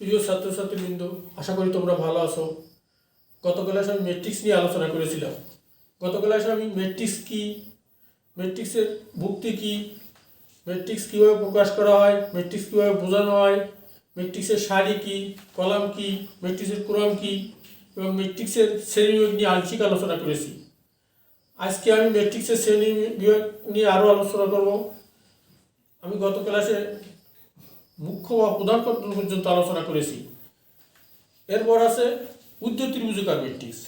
প্রিয় ছাত্রছাত্রীবৃন্দ, আশা করি তোমরা ভালো আছো। গত ক্লাসে আমি ম্যাট্রিক্স নিয়ে আলোচনা করেছিলাম। গত ক্লাসে আমি ম্যাট্রিক্স কী, ম্যাট্রিক্সের ভুক্তি কী, ম্যাট্রিক্স কীভাবে প্রকাশ করা হয়, ম্যাট্রিক্স কীভাবে বোঝানো হয়, ম্যাট্রিক্সের সারি কী, কলাম কী, ম্যাট্রিক্সের ক্রম কী এবং ম্যাট্রিক্সের শ্রেণীবিভাগ নিয়ে আংশিক আলোচনা করেছি। আজকে আমি ম্যাট্রিক্সের শ্রেণীবিভাগ নিয়ে আরও আলোচনা করব। আমি গত ক্লাসে মুখ্য বা প্রধান কর্তন পর্যন্ত আলোচনা করেছি। এরপর আছে উদ্ধ ত্রিভুজাকার ম্যাট্রিক্স।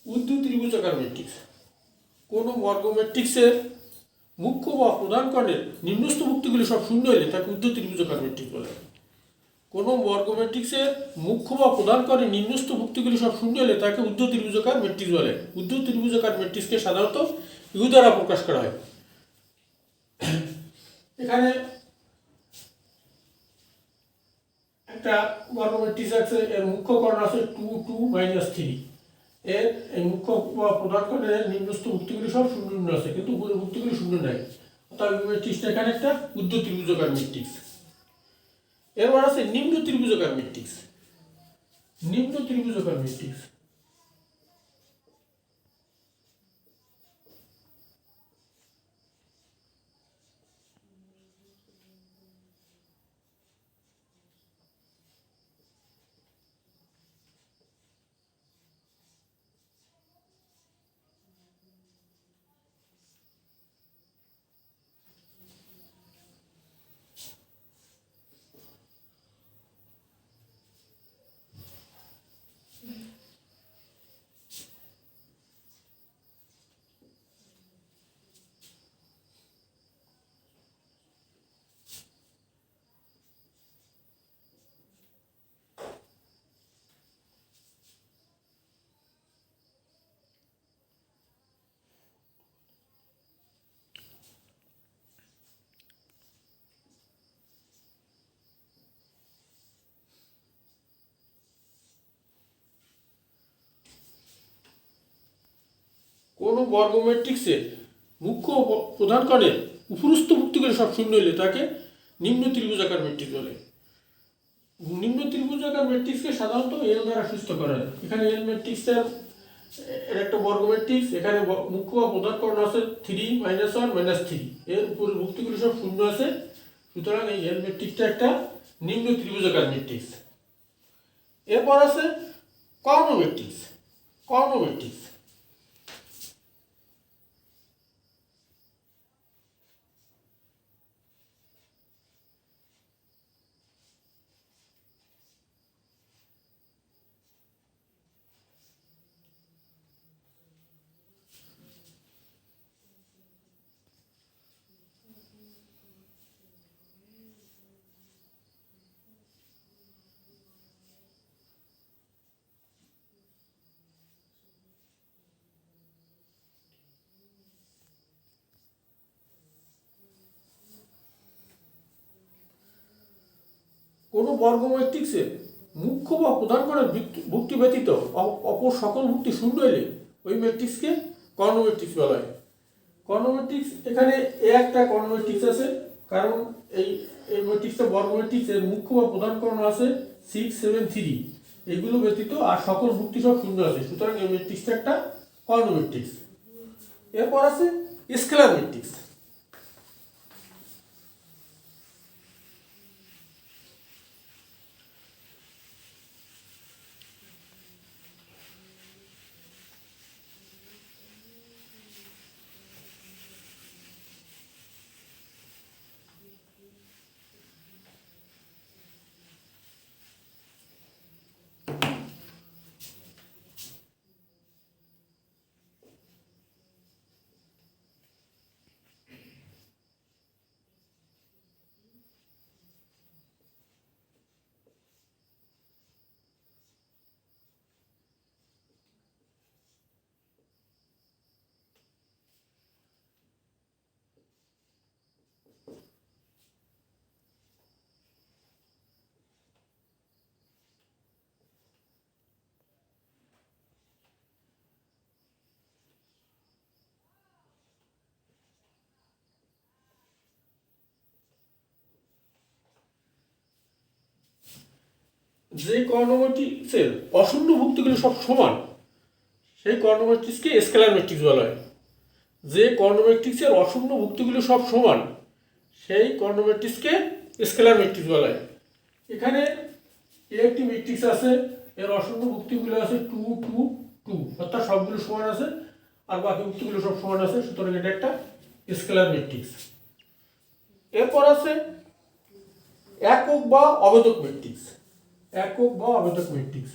উদ্ধ ত্রিভুজাকার ম্যাট্রিক্স কোনো বর্গ ম্যাট্রিক্সের মুখ্য বা প্রধান কর্ণের নিম্নস্থ ভুক্তিগুলি সব শূন্য হলে তাকে উদ্ধ ত্রিভুজাকার ম্যাট্রিক্স বলে। কোনো বর্গ ম্যাট্রিক্সের মুখ্য বা প্রধান কর্ণের নিম্নস্থ ভুক্তিগুলি সব শূন্য হলে তাকে উদ্ধ ত্রিভুজাকার ম্যাট্রিক্স বলে। উদ্ধ ত্রিভুজাকার ম্যাট্রিক্সকে সাধারণত ইউ দ্বারা প্রকাশ করা হয়। এখানে একটা বর্গ ম্যাট্রিক্স আছে, এর মুখ্য কর্ণ আছে 2 2 -3। এর এই মুখ্য বা প্রধান কর্ণের নিম্নস্থ ভুক্তিগুলি সব শূন্য শূন্য আছে, কিন্তু উপরের ভুক্তিগুলি শূন্য নাই। অর্থাৎ ম্যাট্রিক্সটা এখানে একটা উদ্ধ ত্রিভুজাকার ম্যাট্রিক্স। এরপর আছে নিম্ন ত্রিভুজাকার ম্যাট্রিক্স। নিম্ন ত্রিভুজাকার ম্যাট্রিক্স কোনো বর্গ ম্যাট্রিক্সের মুখ্য প্রধান কর্ণের উপরস্থ ভুক্তিগুলি সব শূন্য হলে তাকে নিম্ন ত্রিভুজাকার ম্যাট্রিক্স বলে। নিম্ন ত্রিভুজাকার ম্যাট্রিক্সকে সাধারণত এল দ্বারা সূচিত করা হয়। এখানে এল ম্যাট্রিক্সের এর একটা বর্গ ম্যাট্রিক্স, এখানে মুখ্য বা প্রধান কর্ণ আছে 3 -1 -3, এর উপরের ভুক্তিগুলি সব শূন্য আছে, সুতরাং এই এল ম্যাট্রিক্সটা একটা নিম্ন ত্রিভুজাকার ম্যাট্রিক্স। এরপর আছে কর্ণ ম্যাট্রিক্স। কর্ণ ম্যাট্রিক্স কোনো বর্গ ম্যাট্রিক্সের মুখ্য বা প্রধান কর্ণের ভুক্তি ব্যতীত অপর সকল ভুক্তি শূন্য হলে ওই ম্যাট্রিক্সকে কর্ণ ম্যাট্রিক্স বলা হয়। কর্ণ ম্যাট্রিক্স, এখানে এ একটা কর্ণ ম্যাট্রিক্স আছে, কারণ এই এই ম্যাট্রিক্সটা বর্গ ম্যাট্রিক্স, এর মুখ্য বা প্রধান কর্ণ আছে 6 7 3, এগুলো ব্যতীত আর সকল ভুক্তি সব শূন্য আছে, সুতরাং এই ম্যাট্রিক্সটা একটা কর্ণ ম্যাট্রিক্স। এরপর আছে স্কেলার ম্যাট্রিক্স। যে কর্ণ ম্যাট্রিক্সের অশূন্য ভুক্তিগুলো সব সমান সেই কর্ণ ম্যাট্রিক্সকে স্কেলার ম্যাট্রিক্স বলা হয়। যে কর্ণ ম্যাট্রিক্সের অশূন্য ভুক্তিগুলো সব সমান সেই কর্ণ ম্যাট্রিক্সকে স্কেলার ম্যাট্রিক্স বলা হয়। এখানে একটি ম্যাট্রিক্স আছে, এর অশূন্য ভুক্তিগুলো আছে 2 2 2, অর্থাৎ সবগুলো সমান আছে আর বাকি ভুক্তিগুলো সব সমান আছে, সুতরাং এটা একটা স্কেলার ম্যাট্রিক্স। এরপর আছে একক বা অবেদক ম্যাট্রিক্স। একক বা অবেদক ম্যাট্রিক্স।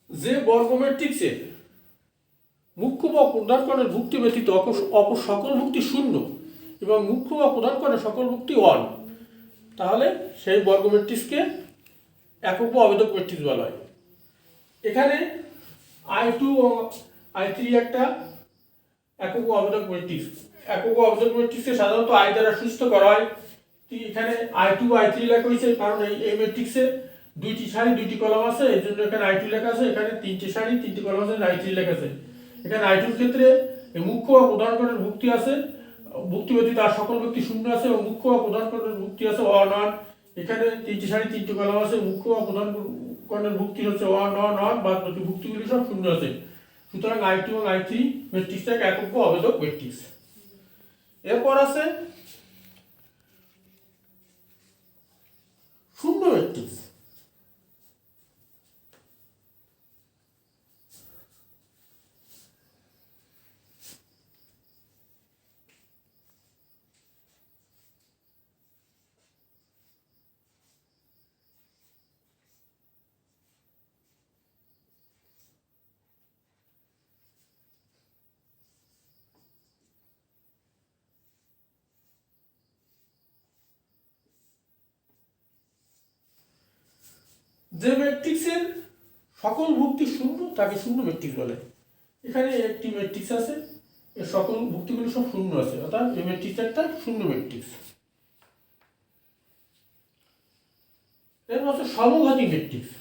যে বর্গ ম্যাট্রিক্সের মুখ্য বা প্রধান কণের ভুক্তি ব্যতীত অপর সকল ভুক্তি শূন্য এবং মুখ্য বা প্রধান কণের সকল ভুক্তি 1, তাহলে সেই বর্গ ম্যাট্রিক্সকে একক বা অবেদক ম্যাট্রিক্স বলা হয়। এখানে I2 ও I3 একটা একক বা অবেদক ম্যাট্রিক্স। একক বা অবেদক ম্যাট্রিক্সকে সাধারণত I দ্বারা সূচিত করা হয়। এখানে I2 I3 লেখা হয়েছে কারণ এই ম্যাট্রিক্সে দুইটি সারি দুইটি কলাম আছে, এই জন্য এখানে I2 লেখা আছে। এখানে তিনটি সারি তিনটি কলাম আছে, I3 লেখা আছে। এখানে I2 এর ক্ষেত্রে মুখ্য বা প্রধান কণের ভুক্তি আছে, ভুক্তি ব্যতীত আর সকল ভুক্তি শূন্য আছে, এবং মুখ্য বা প্রধান কণের ভুক্তি আছে 1 1। এখানে তিনটি সারি তিনটি কলাম আছে, মুখ্য বা প্রধান কণের ভুক্তি হচ্ছে 1 1 1, বাদ বাকি ভুক্তিগুলি সব শূন্য আছে। সুতরাং I2 এবং I3 ম্যাট্রিক্সটা একক বা অবেদক ম্যাট্রিক্স। এরপর আছে শূন্য ম্যাট্রিক্স। যে ম্যাট্রিক্সের সকল ভুক্তি শূন্য তাকে শূন্য ম্যাট্রিক্স বলে। এখানে একটি ম্যাট্রিক্স আছে, এর সকল ভুক্তিগুলো সব শূন্য আছে, অর্থাৎ এই ম্যাট্রিক্স একটা শূন্য ম্যাট্রিক্স। এরপর হচ্ছে সমঘাতী ম্যাট্রিক্স।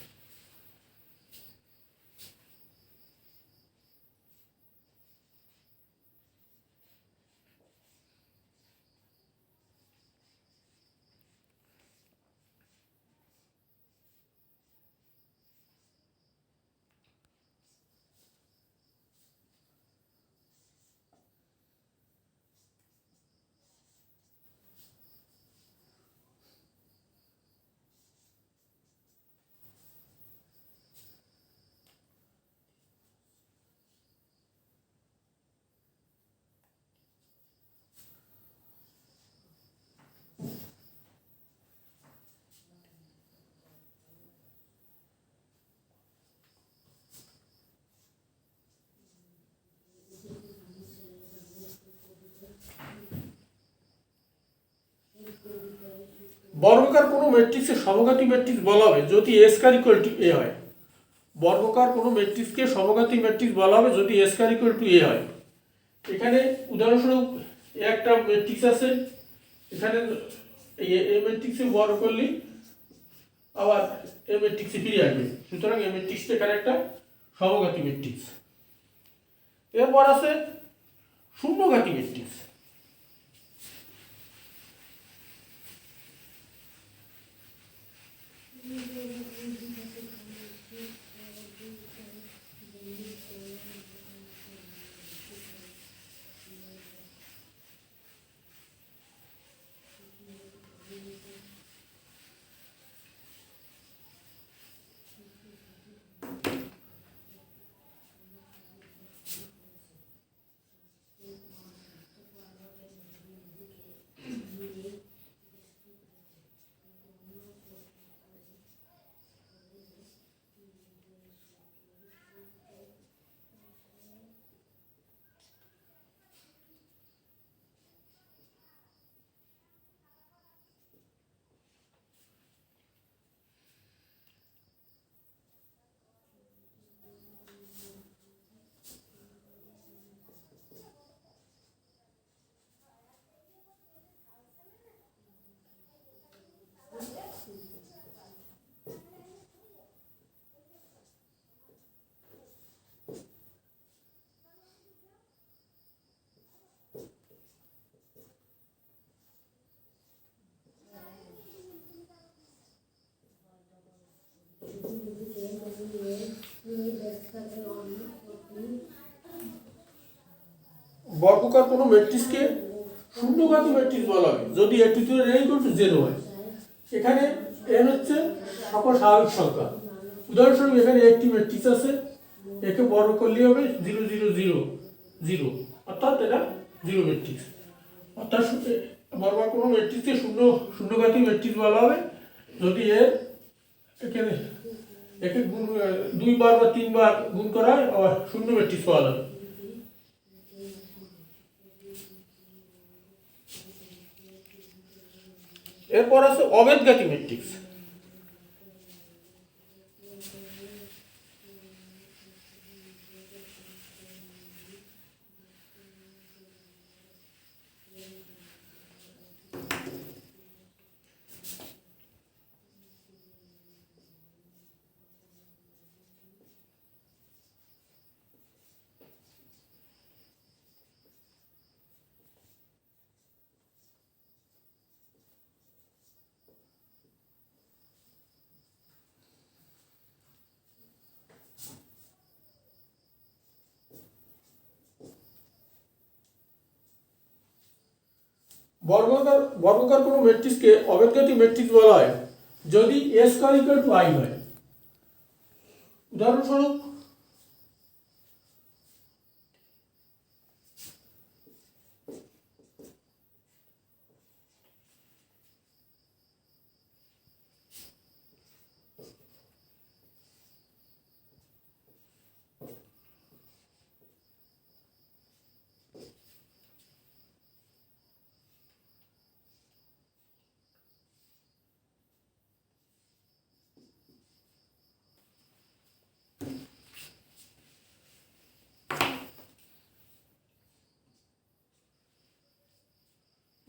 বর্গাকার কোনো ম্যাট্রিক্সের সমঘাতী ম্যাট্রিক্স বলা হবে যদি A square equal to A হয়। বর্গাকার কোনো ম্যাট্রিক্সকে সমঘাতী ম্যাট্রিক্স বলা হবে যদি A square equal to A হয়। এখানে উদাহরণস্বরূপ একটা ম্যাট্রিক্স আছে, এখানে এই ম্যাট্রিক্সে বর্গ করলে আবার এই ম্যাট্রিক্সে ফিরে আসবে, সুতরাং এই ম্যাট্রিক্সটা এখানে একটা সমঘাতী ম্যাট্রিক্স। এরপর আছে শূন্যঘাতী ম্যাট্রিক্স। বর্গাকার কোনো ম্যাট্রিক্সকে শূন্যঘাতী ম্যাট্রিক্স বলা হয় যদি A to the power n equal to 0 হয়। এখানে n হচ্ছে সকল স্বাভাবিক সংখ্যা। উদাহরণস্বরূপ এখানে একটি ম্যাট্রিক্স আছে, একে বর্গ করলে হবে 0 0 0 0, অর্থাৎ এটা জিরো ম্যাট্রিক্স। অর্থাৎ বর্গাকার কোনো ম্যাট্রিক্সকে শূন্যঘাতী ম্যাট্রিক্স বলা হবে যদি এর এখানে একে গুণ 2 বার বা 3 বার গুণ করা হয় শূন্য ম্যাট্রিক্স পাওয়া যাবে। এরপর আছে অবেদঘাতী ম্যাট্রিক্স। বর্গাকার কোনো ম্যাট্রিক্সকে অবেদঘাতী ম্যাট্রিক্স বলা হয় যদি a square equal to i হয়। উদাহরণস্বরূপ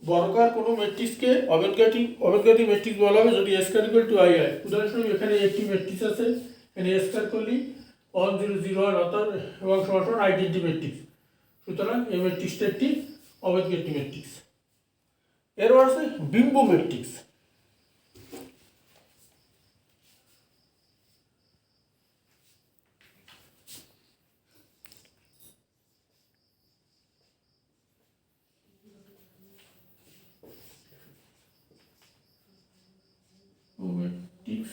বর্গাকার কোনো ম্যাট্রিক্সকে অবেদঘাতী ম্যাট্রিক্স বলা হবে যদি a square equal to i হয়। উদাহরণস্বরূপ এখানে একটি ম্যাট্রিক্স আছে, এখানে a স্কয়ার করলে 1 0 0 হয়, অর্থাৎ এবং সমান আইডেন্টি ম্যাট্রিক্স। সুতরাং এই ম্যাট্রিক্সটা একটি অবেদঘাতী ম্যাট্রিক্স। এরপর আছে বিম্ব ম্যাট্রিক্স। ম্যাট্রিক্স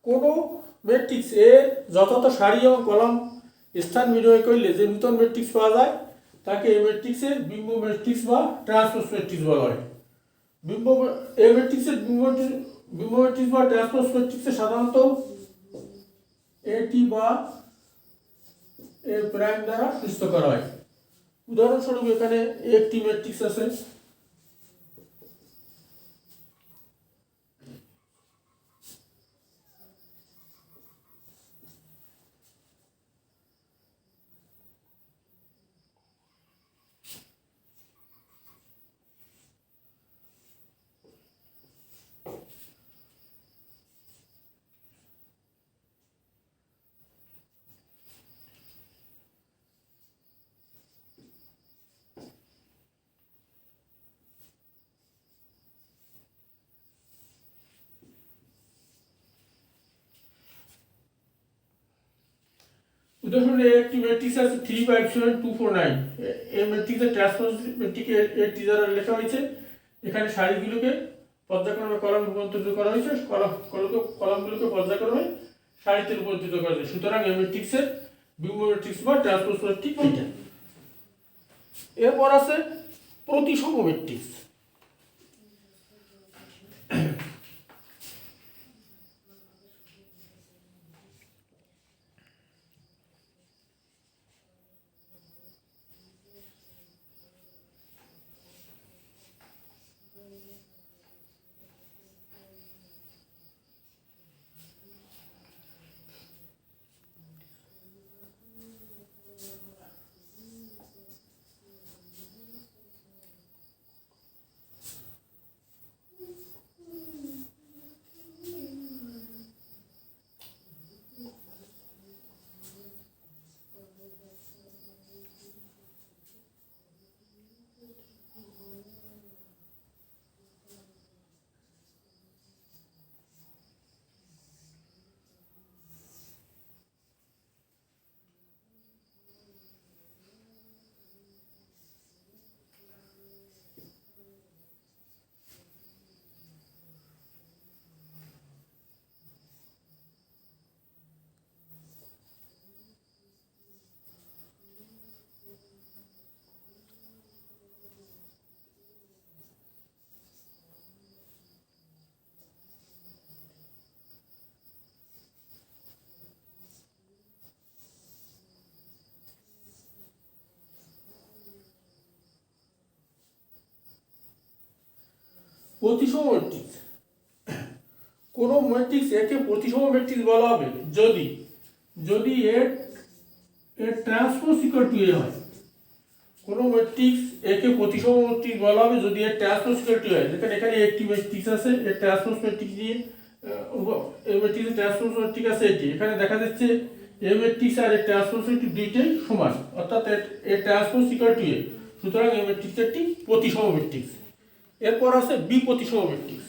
কোনো ম্যাট্রিক্স এ যথাযথ সারি এবং কলাম স্থান বিনিময় করলে যে নূতন ম্যাট্রিক্স পাওয়া যায় তাকে এই ম্যাট্রিক্সের বিম্ব ম্যাট্রিক্স বা ট্রান্সপোজ ম্যাট্রিক্স বলা হয়। এই ম্যাট্রিক্সের বিম্ব ম্যাট্রিক্স বা ট্রান্সপোজ ম্যাট্রিক্সে সাধারণত এটি বা এ প্রাইম দ্বারা সূচিত করা হয়। উদাহরণস্বরূপ এখানে একটি ম্যাট্রিক্স আছে, উদাহরণে একটি ম্যাট্রিক্স আছে 3 5 7 2 4 9। এই ম্যাট্রিক্সের ট্রান্সপোজ ম্যাট্রিক্সে এর টি দ্বারা লেখা হয়েছে। এখানে সারিগুলোকে পর্যায়ক্রমে কলামে রূপান্তরিত করা হয়েছে, কলামগুলোকে পর্যায়ক্রমে সারিতে রূপান্তরিত করা হয়েছে। সুতরাং এই ম্যাট্রিক্সের বিম্ব ম্যাট্রিক্স বা ট্রান্সপোজ ম্যাট্রিক্স এইটা। এরপর আছে প্রতিসম ম্যাট্রিক্স। প্রতিসম ম্যাট্রিক্স, কোনো ম্যাট্রিক্স একে প্রতিসম ম্যাট্রিক্স বলা হবে যদি যদি এর এর ট্রান্সপোজ ইকুয়াল টু এ হয়। কোনো ম্যাট্রিক্স একে প্রতিসম ম্যাট্রিক্স বলা হবে যদি এর ট্রান্সপোজ ইকুয়াল টু হয়। দেখেন এখানে একটি ম্যাট্রিক্স আছে, এর ট্রান্সপোজ ম্যাট্রিক্স দিয়ে এই ম্যাট্রিক্সের ট্রান্সপোজ ম্যাট্রিক্স আছে এটি। এখানে দেখা যাচ্ছে এ ম্যাট্রিক্স আর এর ট্রান্সপোজ ম্যাট্রিক্স দুইটাই সমান, অর্থাৎ এর ট্রান্সপোজ ইকুয়াল টু এ। সুতরাং এই ম্যাট্রিক্স একটি প্রতিসম ম্যাট্রিক্স। এরপর আছে বি প্রতিসম ম্যাট্রিক্স।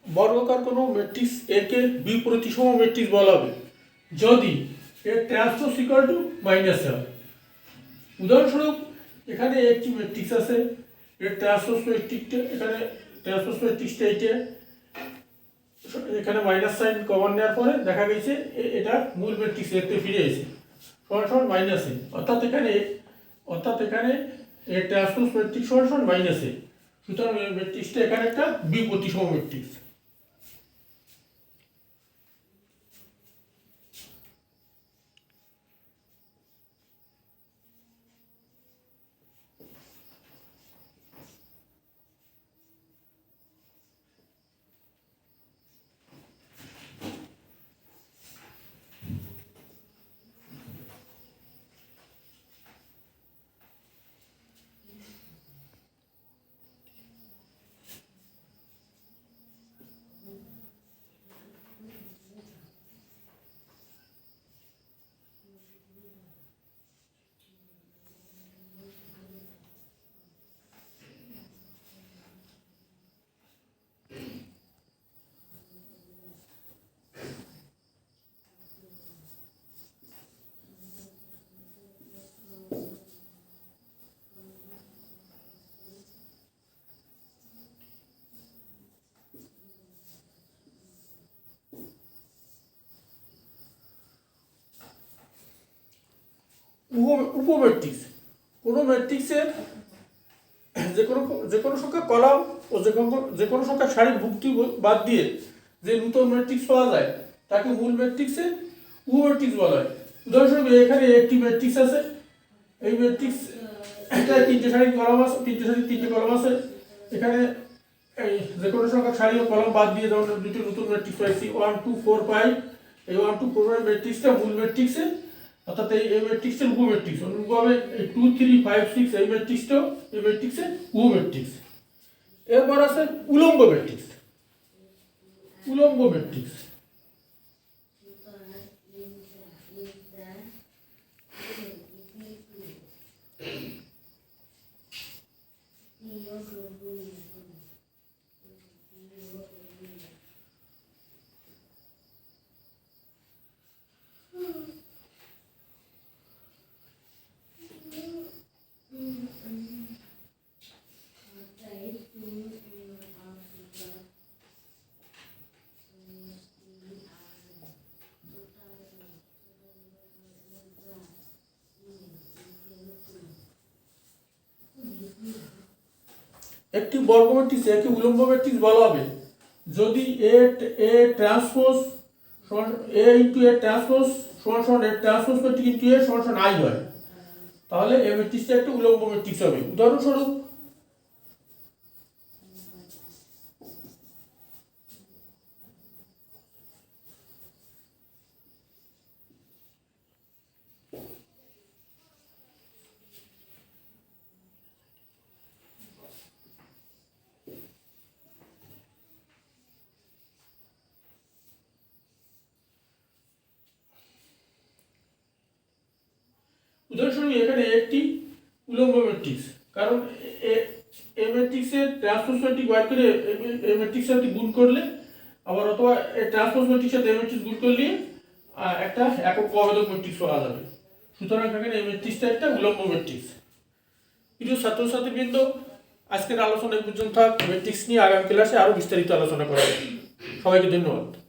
বর্গাকার কোনো ম্যাট্রিক্স একে বি প্রতিসম ম্যাট্রিক্স বলা হবে যদি এর ট্রান্সপোজ ইকুয়াল টু মাইনাস হয়। উদাহরণস্বরূপ এখানে একটি ম্যাট্রিক্স আছে, এর ট্রান্সপোজ ম্যাট্রিক্সটা এখানে ট্রান্সপোজ ম্যাট্রিক্সটা এইটা, এখানে মাইনাস সাইন কমন নেওয়ার পরে দেখা গেছে এটা মূল ম্যাট্রিক্স এতে ফিরে এসেছে সমান সমান মাইনাস এ, অর্থাৎ এখানে এর ট্রান্সপোজ ম্যাট্রিক্স সমান সমান মাইনাস এ। সুতরাং এই ম্যাট্রিক্সটা এখানে একটা বি প্রতিসম ম্যাট্রিক্স। উপম্যাট্রিক্স। কোনো ম্যাট্রিক্সের যে কোনো সংখ্যা কলাম ও যে কোনো সংখ্যা সারির ভুক্তি বাদ দিয়ে যে নতুন ম্যাট্রিক্স পাওয়া যায় তাকে মূল ম্যাট্রিক্সের উপম্যাট্রিক্স বলা হয়। উদাহরণস্বরূপ এখানে একটি ম্যাট্রিক্স আছে, এই ম্যাট্রিক্স এটা তিনটে কলাম আছে। এখানে এই যে কোনো সংখ্যা সারি ও কলাম বাদ দিয়ে যেমন দুটি নতুন ম্যাট্রিক্স পাইছি 1 2 4 5, এই 1 2 4 5 ম্যাট্রিক্সটা মূল ম্যাট্রিক্সের, অর্থাৎ এই ম্যাট্রিক্সের উপম্যাট্রিক্স। অনুরূপভাবে এই 2 3 5 6 এই ম্যাট্রিক্সটাও এই ম্যাট্রিক্সের উপম্যাট্রিক্স। এরপর আছে উলম্ব ম্যাট্রিক্স। উলম্ব ম্যাট্রিক্স একটি বর্গ ম্যাট্রিক্স একে উলম্ব ম্যাট্রিক্স বলা হবে যদি এ ট্রান্সপোজ সমান এ ইন্টু এ ট্রান্সপোজ সমান এ ট্রান্সপোজ ম্যাট্রিক্স ইন্টু এ সমান আই হয়, তাহলে এই ম্যাট্রিক্সটা একটা উলম্ব ম্যাট্রিক্স হবে। উদাহরণস্বরূপ এখানে একটি উলম্ব ম্যাট্রিক্স, কারণ এই ম্যাট্রিক্সের ট্রান্সপোজ ম্যাট্রিক্স বার করে এই ম্যাট্রিক্সের সাথে গুণ করলে আবার অথবা এই ট্রান্সপোজ ম্যাট্রিক্সের সাথে এই ম্যাট্রিক্স গুণ করলে একটা একক অবেদক ম্যাট্রিক্স পাওয়া যাবে। সুতরাং এখানে এই ম্যাট্রিক্সটা একটা উলম্ব ম্যাট্রিক্স। প্রিয় ছাত্রছাত্রীবৃন্দ, আজকের আলোচনা এই পর্যন্ত থাক। ম্যাট্রিক্স নিয়ে আগামী ক্লাসে আরও বিস্তারিত আলোচনা করা হবে। সবাইকে ধন্যবাদ।